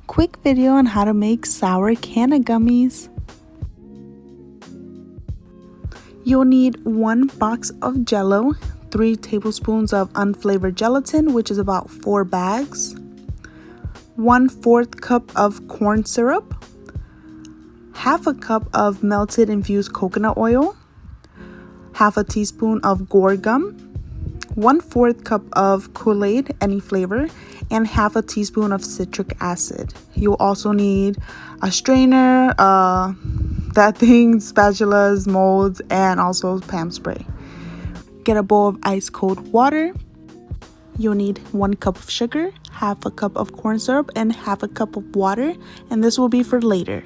Quick video on how to make sour canna gummies. You'll need 1 box of jello, 3 tablespoons of unflavored gelatin, which is about 4 bags, 1/4 cup of corn syrup, half a cup of melted infused coconut oil, half a teaspoon of Guar Gum, 1/4 cup of Kool-Aid, any flavor, and half a teaspoon of citric acid. You'll also need a strainer, spatulas, molds, and also Pam spray. Get a bowl of ice cold water. You'll need 1 cup of sugar, half a cup of corn syrup, and half a cup of water, and this will be for later.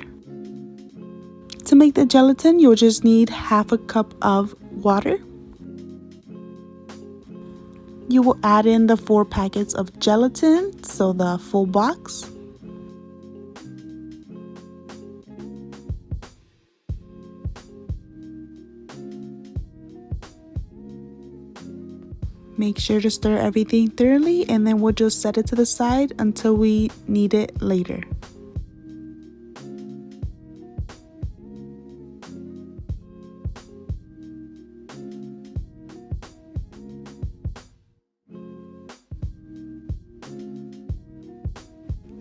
To make the gelatin, you'll just need half a cup of water. You will add in the 4 packets of gelatin, so the full box. Make sure to stir everything thoroughly, and then we'll just set it to the side until we need it later.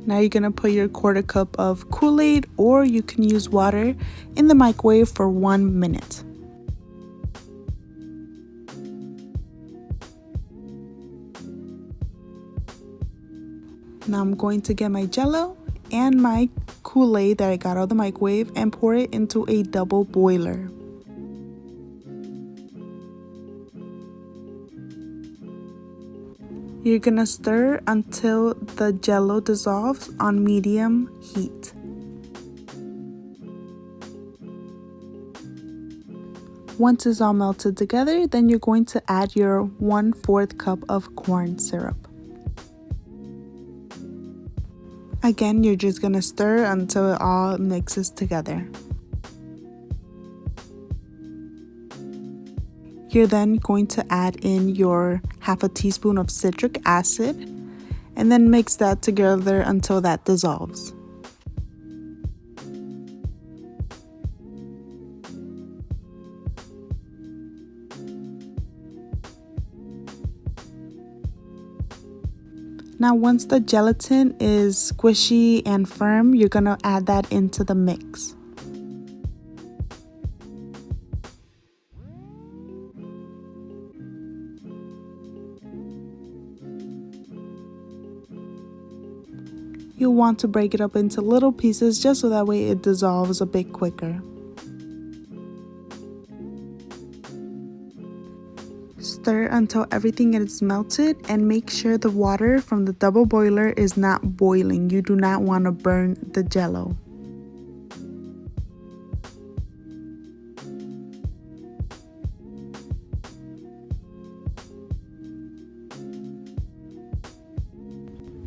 Now you're gonna put your 1/4 cup of Kool-Aid, or you can use water, in the microwave for 1 minute. Now I'm going to get my jello and my Kool-Aid that I got out of the microwave and pour it into a double boiler. You're gonna stir until the jello dissolves on medium heat. Once it's all melted together, then you're going to add your 1/4 cup of corn syrup. Again, you're just gonna stir until it all mixes together. You're then going to add in your half a teaspoon of citric acid and then mix that together until that dissolves. Now once the gelatin is squishy and firm, you're gonna add that into the mix. You'll want to break it up into little pieces just so that way it dissolves a bit quicker. Stir until everything is melted and make sure the water from the double boiler is not boiling. You do not want to burn the jello.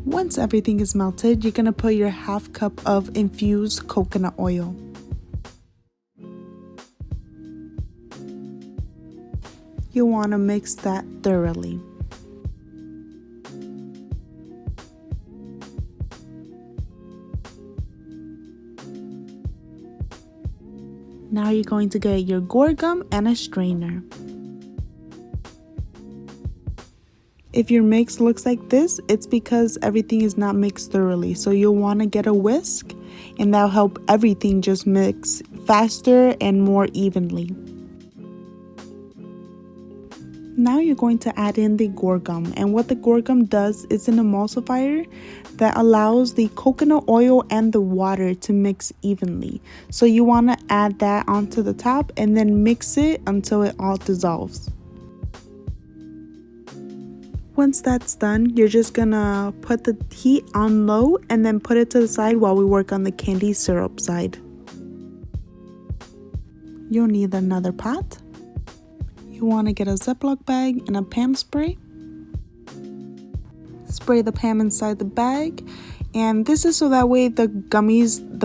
Once everything is melted, you're gonna put your half cup of infused coconut oil. You'll want to mix that thoroughly. Now you're going to get your Guar Gum and a strainer. If your mix looks like this, it's because everything is not mixed thoroughly. So you'll want to get a whisk, and that'll help everything just mix faster and more evenly. Now you're going to add in the Guar Gum, and what the Guar Gum does is an emulsifier that allows the coconut oil and the water to mix evenly. So you want to add that onto the top and then mix it until it all dissolves. Once that's done, you're just gonna put the heat on low and then put it to the side while we work on the candy syrup side. You'll need another pot. You want to get a Ziploc bag and a Pam spray. Spray the Pam inside the bag, and this is so that way the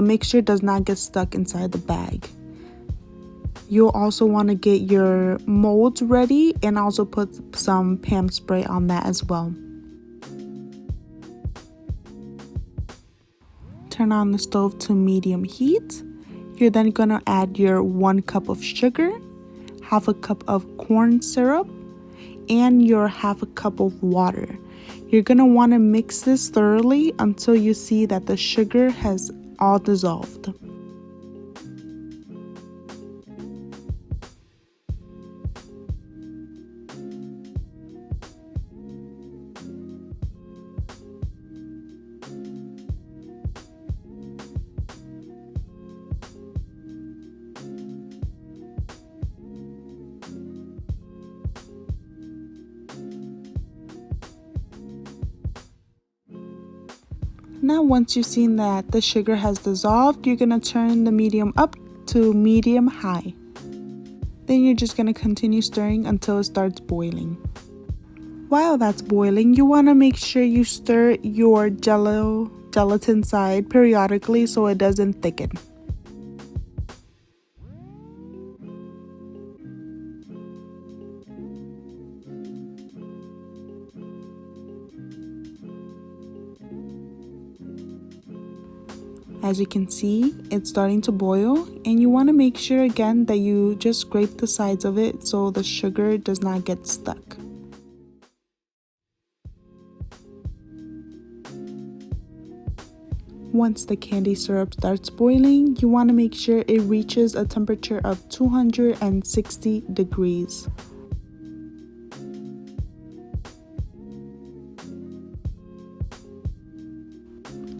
mixture does not get stuck inside the bag. You'll also want to get your molds ready and also put some Pam spray on that as well. turn on the stove to medium heat. You're then gonna add your 1 cup of sugar, half a cup of corn syrup, and your half a cup of water. You're gonna wanna mix this thoroughly until you see that the sugar has all dissolved. Now once you've seen that the sugar has dissolved, you're gonna turn the medium up to medium high. Then you're just gonna continue stirring until it starts boiling. While that's boiling, you wanna make sure you stir your gelatin side periodically so it doesn't thicken. As you can see, it's starting to boil, and you want to make sure again that you just scrape the sides of it so the sugar does not get stuck. Once the candy syrup starts boiling, you want to make sure it reaches a temperature of 260 degrees.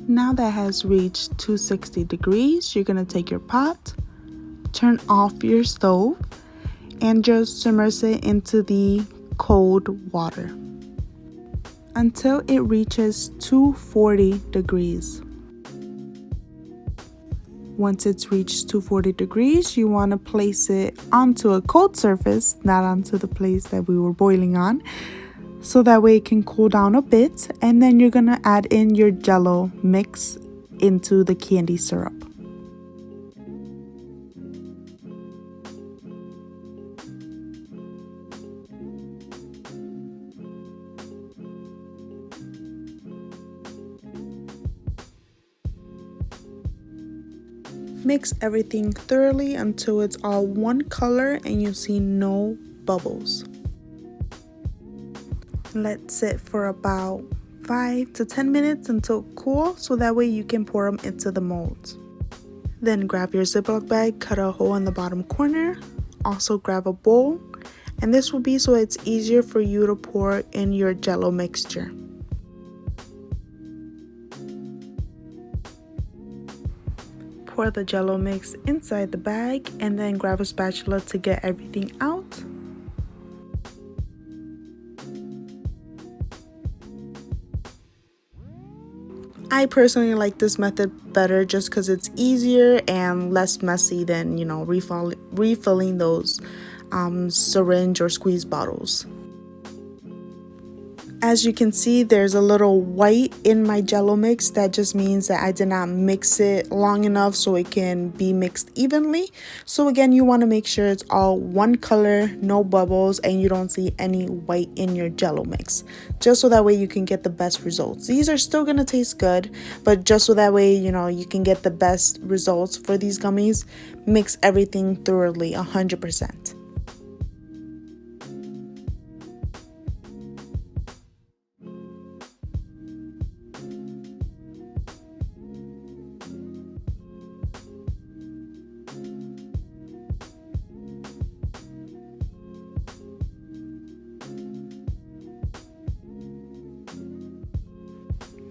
Now that has reached 260 degrees, you're going to take your pot, turn off your stove, and just immerse it into the cold water until it reaches 240 degrees. Once it's reached 240 degrees, you want to place it onto a cold surface, not onto the place that we were boiling on, so that way it can cool down a bit, and then you're gonna add in your jello mix into the candy syrup. Mix everything thoroughly until it's all one color and you see no bubbles. Let sit for about 5 to 10 minutes until cool, so that way you can pour them into the molds. Then grab your Ziploc bag, cut a hole in the bottom corner. Also grab a bowl, and this will be so it's easier for you to pour in your jello mixture. Pour the jello mix inside the bag, and then grab a spatula to get everything out. I personally like this method better just because it's easier and less messy than, refilling those syringe or squeeze bottles. As you can see, there's a little white in my jello mix. That just means that I did not mix it long enough so it can be mixed evenly. So again, you want to make sure it's all one color, no bubbles, and you don't see any white in your jello mix. Just so that way you can get the best results. These are still going to taste good, but just so that way, you can get the best results for these gummies, mix everything thoroughly 100%.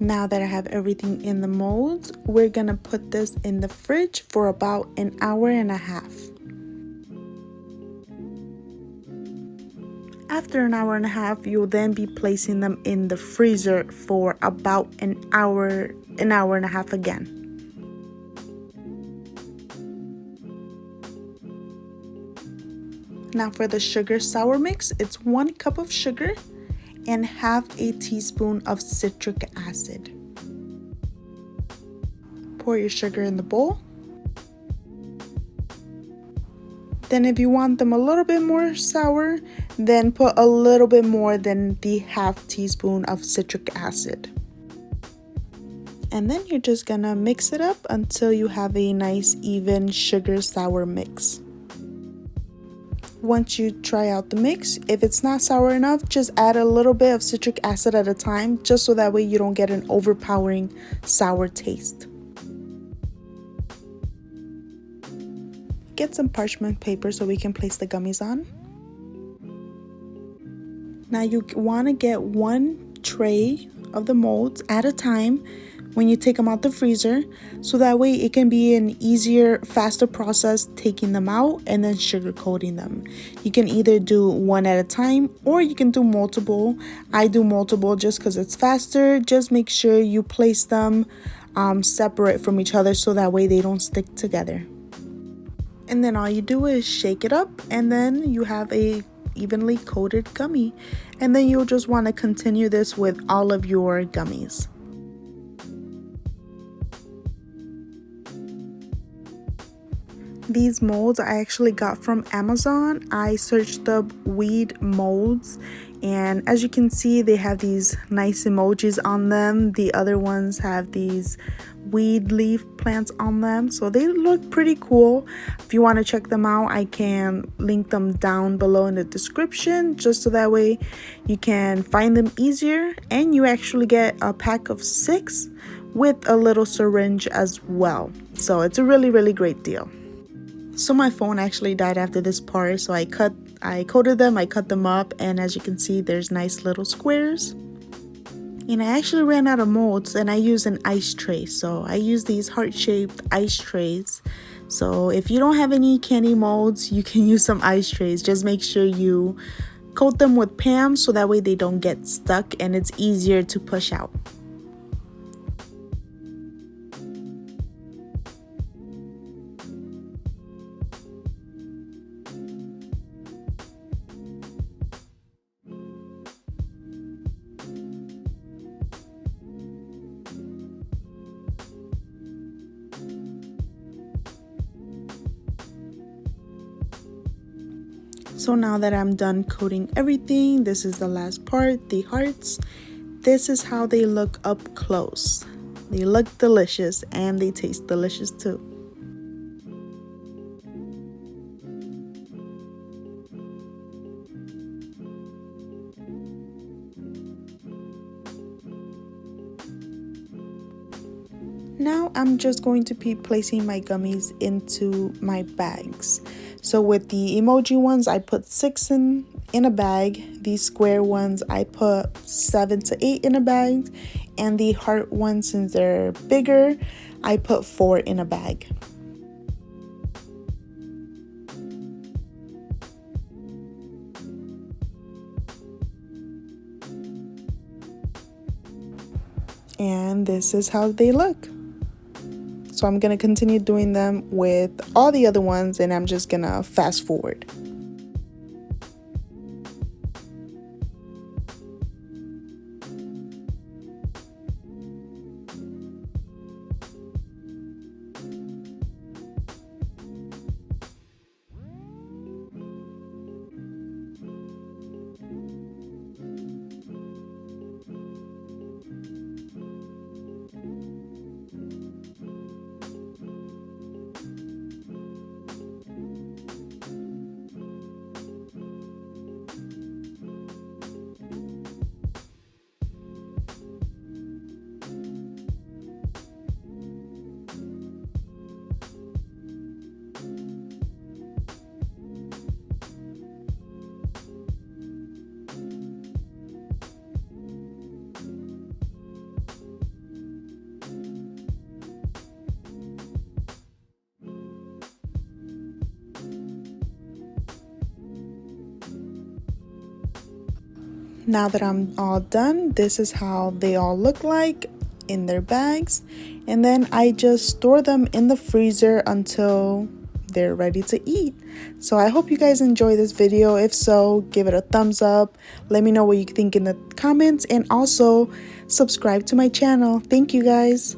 Now that I have everything in the molds, we're gonna put this in the fridge for about an hour and a half. After an hour and a half, you'll then be placing them in the freezer for about an hour and a half again. Now for the sugar sour mix, it's 1 cup of sugar and half a teaspoon of citric acid. Pour your sugar in the bowl. Then if you want them a little bit more sour, then put a little bit more than the half teaspoon of citric acid. And then you're just gonna mix it up until you have a nice even sugar sour mix. Once you try out the mix, if it's not sour enough, just add a little bit of citric acid at a time, just so that way you don't get an overpowering sour taste. Get some parchment paper so we can place the gummies on. Now you want to get one tray of the molds at a time when you take them out the freezer, so that way it can be an easier, faster process taking them out and then sugar coating them. You can either do one at a time or you can do multiple. I do multiple just because it's faster. Just make sure you place them separate from each other so that way they don't stick together. And then all you do is shake it up and then you have a evenly coated gummy. And then you'll just want to continue this with all of your gummies. These molds I actually got from Amazon. I searched up weed molds, and as you can see, they have these nice emojis on them. The other ones have these weed leaf plants on them, so they look pretty cool. If you want to check them out, I can link them down below in the description, just so that way you can find them easier. And you actually get a pack of 6 with a little syringe as well, so it's a really great deal. So my phone actually died after this part, so I coated them, I cut them up, and as you can see, there's nice little squares. And I actually ran out of molds, and I used an ice tray, so I use these heart-shaped ice trays. So if you don't have any candy molds, you can use some ice trays. Just make sure you coat them with Pam so that way they don't get stuck and it's easier to push out. So now that I'm done coating everything, this is the last part, the hearts. This is how they look up close. They look delicious and they taste delicious too. Now I'm just going to be placing my gummies into my bags. So with the emoji ones, I put 6 in a bag. These square ones, I put 7 to 8 in a bag. And the heart ones, since they're bigger, I put 4 in a bag. And this is how they look. So I'm going to continue doing them with all the other ones, and I'm just going to fast forward. Now that I'm all done, this is how they all look like in their bags. And then I just store them in the freezer until they're ready to eat. So I hope you guys enjoy this video. If so, give it a thumbs up. Let me know what you think in the comments, and also subscribe to my channel. Thank you guys.